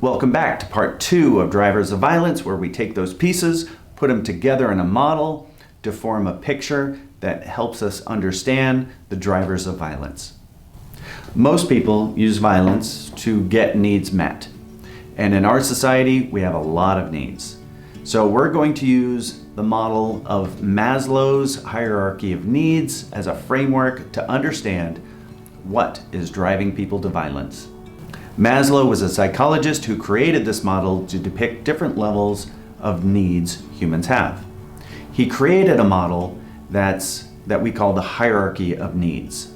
Welcome back to part 2 of Drivers of Violence, where we take those pieces, put them together in a model to form a picture that helps us understand the drivers of violence. Most people use violence to get needs met. And in our society, we have a lot of needs. So we're going to use the model of Maslow's hierarchy of needs as a framework to understand what is driving people to violence. Maslow was a psychologist who created this model to depict different levels of needs humans have. He created a model that we call the hierarchy of needs.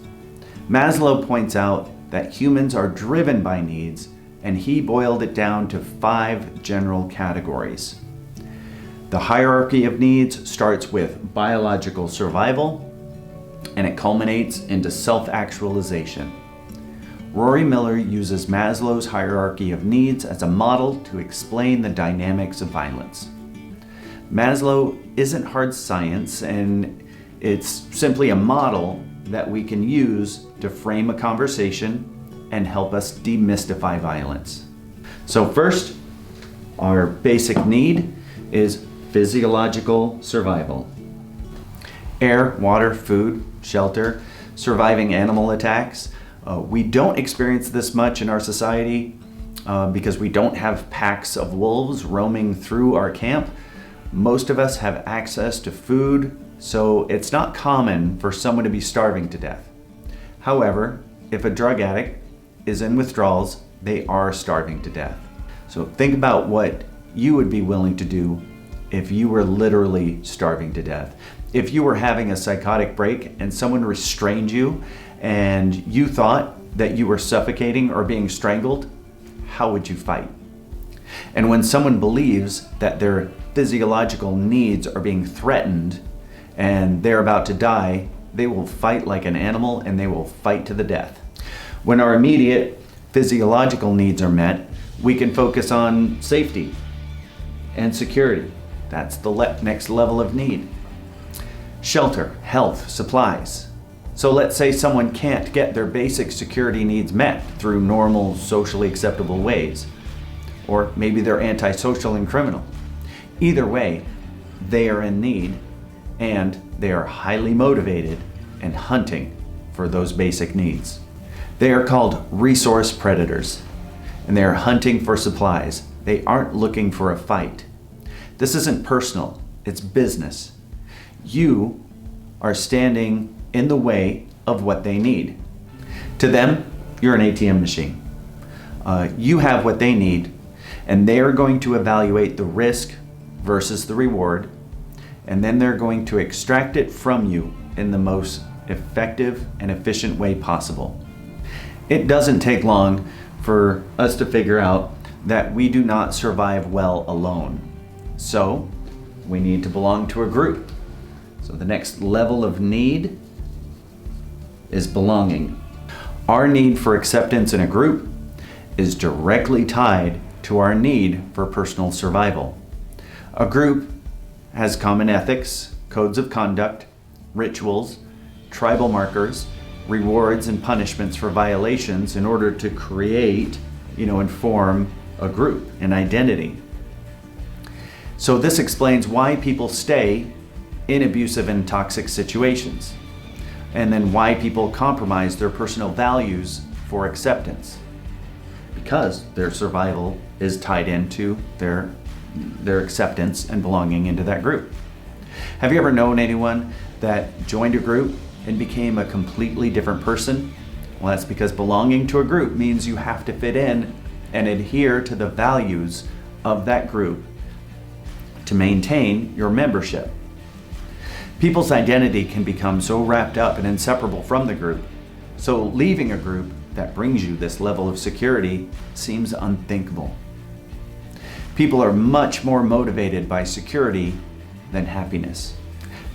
Maslow points out that humans are driven by needs, and he boiled it down to 5 general categories. The hierarchy of needs starts with biological survival, and it culminates into self-actualization. Rory Miller uses Maslow's hierarchy of needs as a model to explain the dynamics of violence. Maslow isn't hard science, and it's simply a model that we can use to frame a conversation and help us demystify violence. So first, our basic need is physiological survival. Air, water, food, shelter, surviving animal attacks. We don't experience this much in our society because we don't have packs of wolves roaming through our camp. Most of us have access to food, so it's not common for someone to be starving to death. However, if a drug addict is in withdrawals, they are starving to death. So think about what you would be willing to do if you were literally starving to death. If you were having a psychotic break and someone restrained you and you thought that you were suffocating or being strangled, how would you fight? And when someone believes that their physiological needs are being threatened and they're about to die, they will fight like an animal and they will fight to the death. When our immediate physiological needs are met, we can focus on safety and security. That's the next level of need. Shelter, health, supplies. So let's say someone can't get their basic security needs met through normal, socially acceptable ways. Or maybe they're antisocial and criminal. Either way, they are in need and they are highly motivated and hunting for those basic needs. They are called resource predators, and they are hunting for supplies. They aren't looking for a fight. This isn't personal, it's business. You are standing in the way of what they need. To them, you're an ATM machine. You have what they need, and they are going to evaluate the risk versus the reward, and then they're going to extract it from you in the most effective and efficient way possible. It doesn't take long for us to figure out that we do not survive well alone. So we need to belong to a group. So the next level of need is belonging. Our need for acceptance in a group is directly tied to our need for personal survival. A group has common ethics, codes of conduct, rituals, tribal markers, rewards and punishments for violations in order to create, and form a group, an identity. So this explains why people stay in abusive and toxic situations, and then why people compromise their personal values for acceptance, because their survival is tied into their acceptance and belonging into that group. Have you ever known anyone that joined a group and became a completely different person? Well, that's because belonging to a group means you have to fit in and adhere to the values of that group to maintain your membership. People's identity can become so wrapped up and inseparable from the group, so leaving a group that brings you this level of security seems unthinkable. People are much more motivated by security than happiness.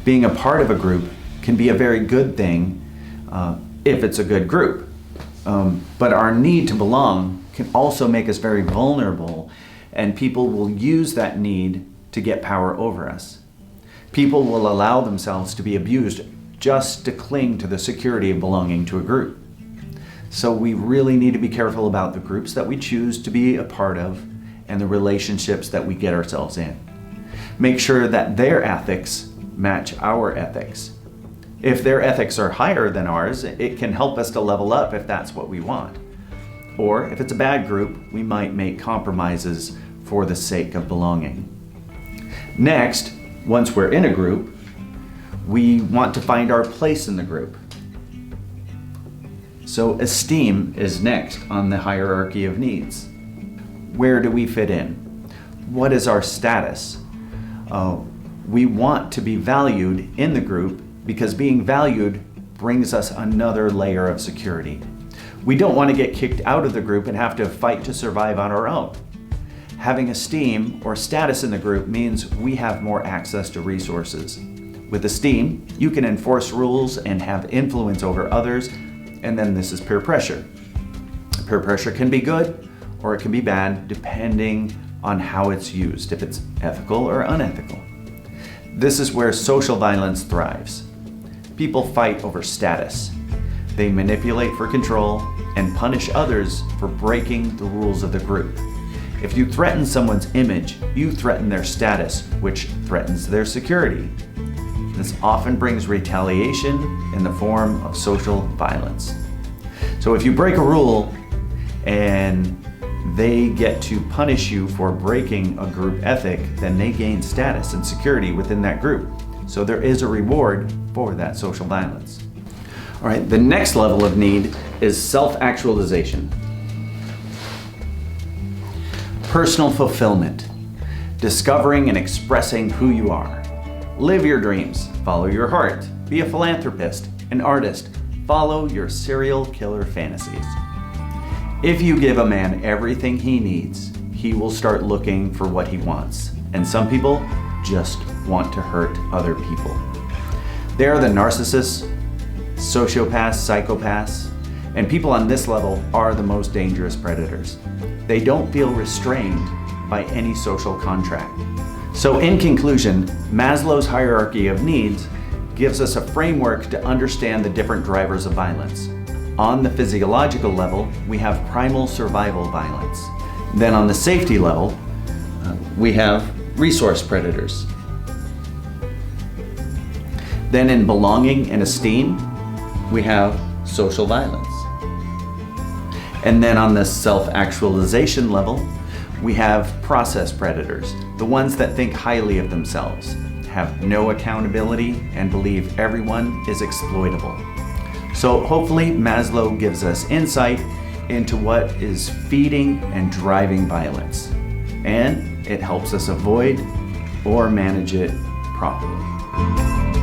Being a part of a group can be a very good thing if it's a good group. But our need to belong can also make us very vulnerable, and people will use that need to get power over us. People will allow themselves to be abused just to cling to the security of belonging to a group. So we really need to be careful about the groups that we choose to be a part of and the relationships that we get ourselves in. Make sure that their ethics match our ethics. If their ethics are higher than ours, it can help us to level up if that's what we want. Or if it's a bad group, we might make compromises for the sake of belonging. Next, once we're in a group, we want to find our place in the group. So esteem is next on the hierarchy of needs. Where do we fit in? What is our status? We want to be valued in the group because being valued brings us another layer of security. We don't want to get kicked out of the group and have to fight to survive on our own. Having esteem or status in the group means we have more access to resources. With esteem, you can enforce rules and have influence over others, and then this is peer pressure. Peer pressure can be good or it can be bad depending on how it's used, if it's ethical or unethical. This is where social violence thrives. People fight over status. They manipulate for control and punish others for breaking the rules of the group. If you threaten someone's image, you threaten their status, which threatens their security. This often brings retaliation in the form of social violence. So if you break a rule and they get to punish you for breaking a group ethic, then they gain status and security within that group. So there is a reward for that social violence. All right, the next level of need is self-actualization. Personal fulfillment, discovering and expressing who you are. Live your dreams, follow your heart, be a philanthropist, an artist, follow your serial killer fantasies. If you give a man everything he needs, he will start looking for what he wants. And some people just want to hurt other people. They are the narcissists, sociopaths, psychopaths, and people on this level are the most dangerous predators. They don't feel restrained by any social contract. So in conclusion, Maslow's hierarchy of needs gives us a framework to understand the different drivers of violence. On the physiological level, we have primal survival violence. Then on the safety level, we have resource predators. Then in belonging and esteem, we have social violence. And then on the self-actualization level, we have process predators, the ones that think highly of themselves, have no accountability, and believe everyone is exploitable. So hopefully Maslow gives us insight into what is feeding and driving violence, and it helps us avoid or manage it properly.